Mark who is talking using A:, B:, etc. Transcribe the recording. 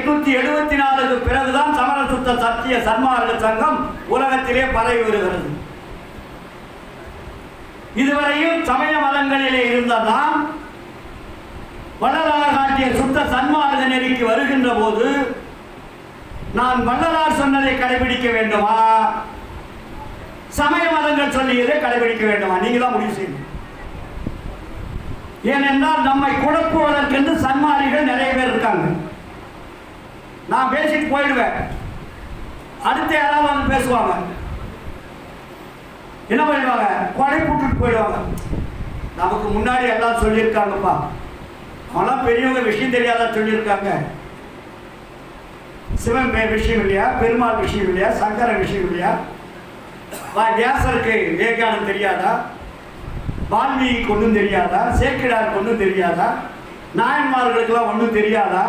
A: 1874 பிறகுதான் சமரசுத்த சத்திய சன்மார்க்க சங்கம் உலகத்திலே பரவி வருகிறது. இதுவரையும் சமய மதங்களிலே இருந்ததான் வள்ளலார் காட்டிய சுத்த சன்மார்க்க நெறிக்கு வருகின்ற போது நான் வள்ளலார் சொன்னதை கடைபிடிக்க வேண்டுமா, சமய மதங்கள் சொல்லியதை கடைபிடிக்க வேண்டுமா? நீங்க தான் முடிவு செய்யணும். ஏனென்றால் நம்மை குழப்புவதற்கென்று சன்மாரிகள் நிறைய பேர் இருக்காங்க. நான் பேசிட்டு போயிடுவேன், அடுத்த யாராவது வந்து பேசுவாங்க, என்ன பண்ணிடுவாங்க, கொடை போட்டுட்டு போயிடுவாங்க. நமக்கு முன்னாடி எல்லாம் சொல்லியிருக்காங்கப்பா, அவெல்லாம் பெரியவங்க விஷயம் தெரியாத சொல்லியிருக்காங்க. சிவன் விஷயம் இல்லையா, பெருமாள் விஷயம் இல்லையா, சங்கர விஷயம் இல்லையா, வியாசருக்கு விவேகானந்தம் தெரியாதா, வால்மீகிக்கு ஒன்றும் தெரியாதா, சேக்கிழாருக்கு ஒன்றும் தெரியாதா, நாயன்மார்களுக்கெல்லாம் ஒன்றும் தெரியாதா,